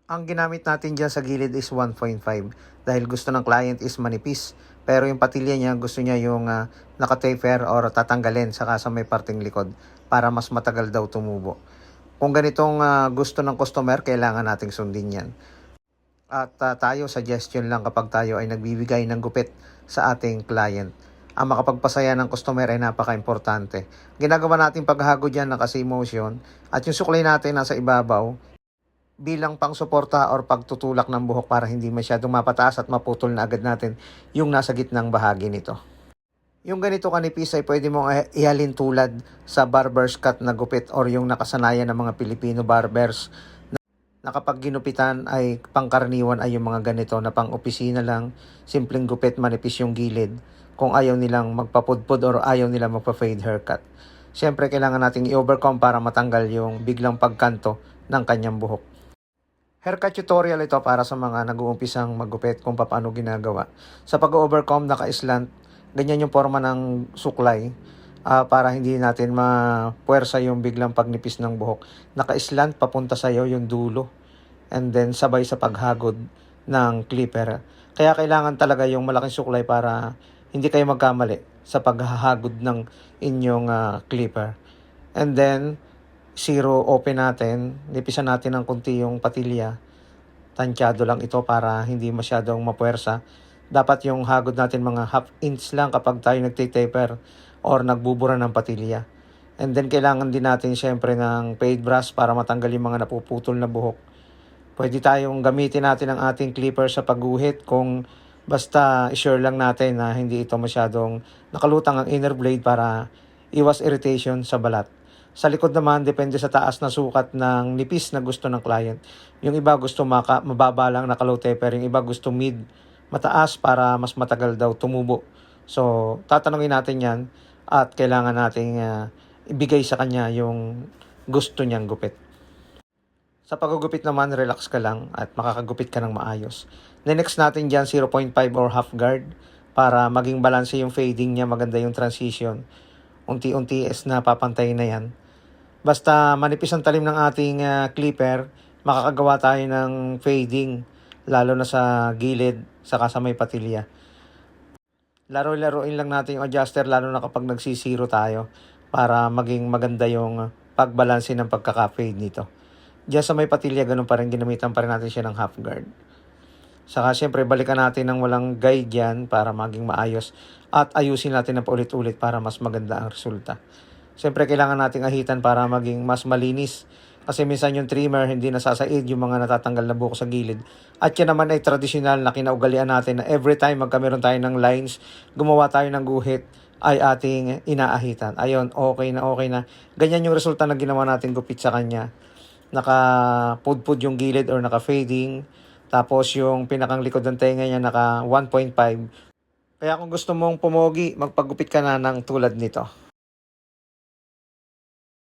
Ang ginamit natin dyan sa gilid is 1.5 dahil gusto ng client is manipis. Pero yung patilya niya, gusto niya yung naka-taper or tatanggalin saka sa may parting likod para mas matagal daw tumubo. Kung ganitong gusto ng customer, kailangan nating sundin yan. At tayo, suggestion lang kapag tayo ay nagbibigay ng gupit sa ating client. Ang makapagpasaya ng customer ay napaka-importante. Ginagawa natin paghagod yan ng kasi motion at yung suklay natin nasa ibabaw bilang pang-suporta or pagtutulak ng buhok para hindi masyadong mapataas at maputol na agad natin yung nasa gitnang bahagi nito. Yung ganito kanipis ay pwede mong ihalin tulad sa barber's cut na gupit or yung nakasanayan ng mga Pilipino barbers na kapag ginupitan ay pangkaraniwan ay yung mga ganito na pang-opisina lang, simpleng gupit, manipis yung gilid kung ayaw nilang magpapudpud or ayaw nilang magpa-fade haircut. Siyempre kailangan nating i-overcome para matanggal yung biglang pagkanto ng kanyang buhok. Haircut tutorial ito para sa mga nag-uumpisang maggupit kung paano ginagawa. Sa pag-overcome, naka-slant, ganyan yung forma ng suklay para hindi natin mapuwersa yung biglang pagnipis ng buhok. Naka-slant, papunta sa iyo yung dulo. And then sabay sa paghagod ng clipper. Kaya kailangan talaga yung malaking suklay para hindi kayo magkamali sa paghahagod ng inyong clipper. And then, zero open natin, nipisan natin ng kunti yung patilya. Tansyado lang ito para hindi masyadong mapuwersa. Dapat yung hagod natin mga half inch lang kapag tayo nagtitaper or nagbubura ng patilya. And then kailangan din natin syempre ng fade brush para matanggal yung mga napuputol na buhok. Pwede tayong gamitin natin ang ating clipper sa pagguhit kung basta sure lang natin na hindi ito masyadong nakalutang ang inner blade para iwas irritation sa balat. Sa likod naman, depende sa taas na sukat ng nipis na gusto ng client. Yung iba gusto mababa lang na low taper, yung iba gusto mid, mataas para mas matagal daw tumubo. So, tatanungin natin yan at kailangan nating ibigay sa kanya yung gusto niyang gupit. Sa paggugupit naman, relax ka lang at makakagupit ka ng maayos. Next natin dyan, 0.5 or half guard para maging balance yung fading niya, maganda yung transition. Unti-unti is napapantay na yan. Basta manipis ang talim ng ating clipper, makakagawa tayo ng fading, lalo na sa gilid, saka sa may patilya. Laro-laruin lang natin yung adjuster, lalo na kapag nagsisiro tayo, para maging maganda yung pagbalanse ng pagkaka-fade nito. Diyan sa may patilya, ganun pa rin, ginamitan pa rin natin siya ng half guard. Saka syempre, balikan natin ng walang guide yan para maging maayos. At ayusin natin na paulit-ulit para mas maganda ang resulta. Siyempre, kailangan nating ahitan para maging mas malinis. Kasi minsan yung trimmer, hindi nasasaid yung mga natatanggal na buhok sa gilid. At yan naman ay tradisyonal na kinaugalian natin na every time magkameron tayo ng lines, gumawa tayo ng guhit, ay ating inaahitan. Ayun, okay na. Ganyan yung resulta na ginawa natin gupit sa kanya. Naka-pudpud yung gilid or naka-fading. Tapos yung pinakang likod ng tenga niya naka 1.5. Kaya kung gusto mong pumogi, magpagupit ka na ng tulad nito.